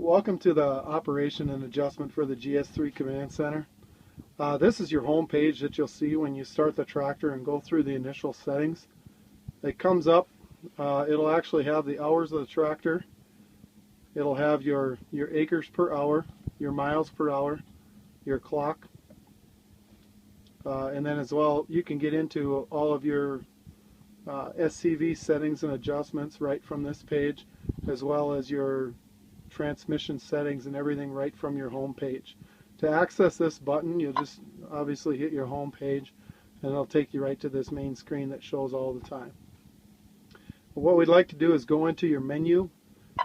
Welcome to the operation and adjustment for the GS3 CommandCenter. This is your home page that you'll see when you start the tractor and go through the initial settings. It comes up, it'll actually have the hours of the tractor, it'll have your acres per hour, your miles per hour, your clock, and then as well you can get into all of your SCV settings and adjustments right from this page, as well as your transmission settings and everything right from your home page. To access this button, you'll just obviously hit your home page and it'll take you right to this main screen that shows all the time. But what we'd like to do is go into your menu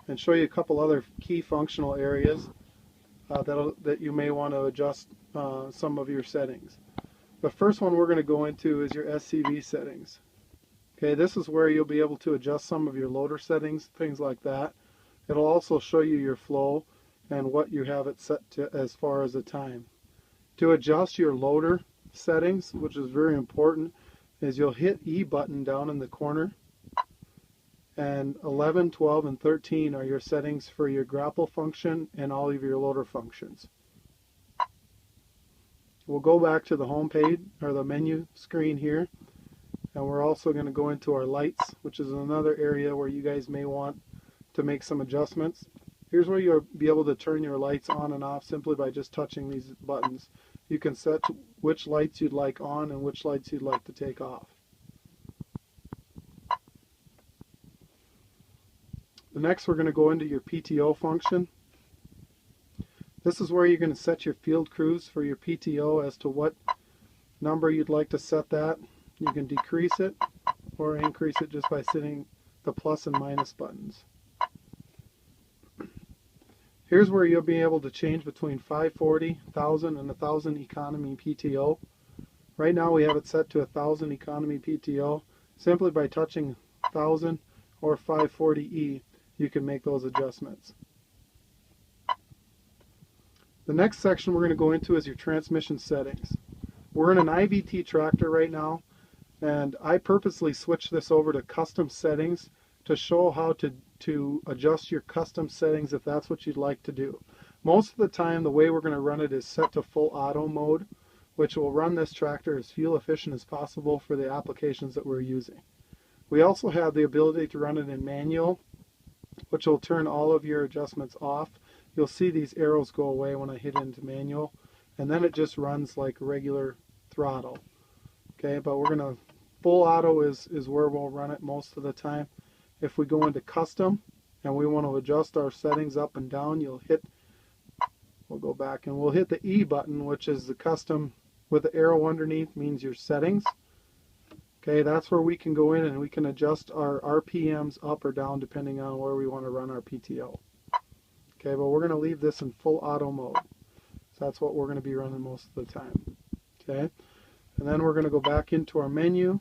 and show you a couple other key functional areas that you may want to adjust some of your settings. The first one we're going to go into is your SCV settings. Okay, this is where you'll be able to adjust some of your loader settings, things like that. It'll also show you your flow and what you have it set to as far as the time. To adjust your loader settings, which is very important, is you'll hit E button down in the corner, and 11, 12, and 13 are your settings for your grapple function and all of your loader functions. We'll go back to the home page or the menu screen here, and we're also going to go into our lights, which is another area where you guys may want to make some adjustments. Here's where you'll be able to turn your lights on and off simply by just touching these buttons. You can set which lights you'd like on and which lights you'd like to take off. Next, we're going to go into your PTO function. This is where you're going to set your field crews for your PTO as to what number you'd like to set that. You can decrease it or increase it just by setting the plus and minus buttons. Here's where you'll be able to change between 540, 1000, and 1000 economy PTO. Right now we have it set to 1000 economy PTO. Simply by touching 1000 or 540E, you can make those adjustments. The next section we're going to go into is your transmission settings. We're in an IVT tractor right now, and I purposely switched this over to custom settings to show how to adjust your custom settings if that's what you'd like to do. Most of the time the way we're going to run it is set to full auto mode, which will run this tractor as fuel efficient as possible for the applications that we're using. We also have the ability to run it in manual, which will turn all of your adjustments off. You'll see these arrows go away when I hit into manual, and then it just runs like regular throttle. Okay, but we're going to full auto is where we'll run it most of the time. If we go into custom and we want to adjust our settings up and down, we'll go back and we'll hit the E button, which is the custom with the arrow underneath means your settings. Okay, that's where we can go in and we can adjust our RPMs up or down depending on where we want to run our PTO. Okay, but we're going to leave this in full auto mode. So that's what we're going to be running most of the time. Okay, and then we're going to go back into our menu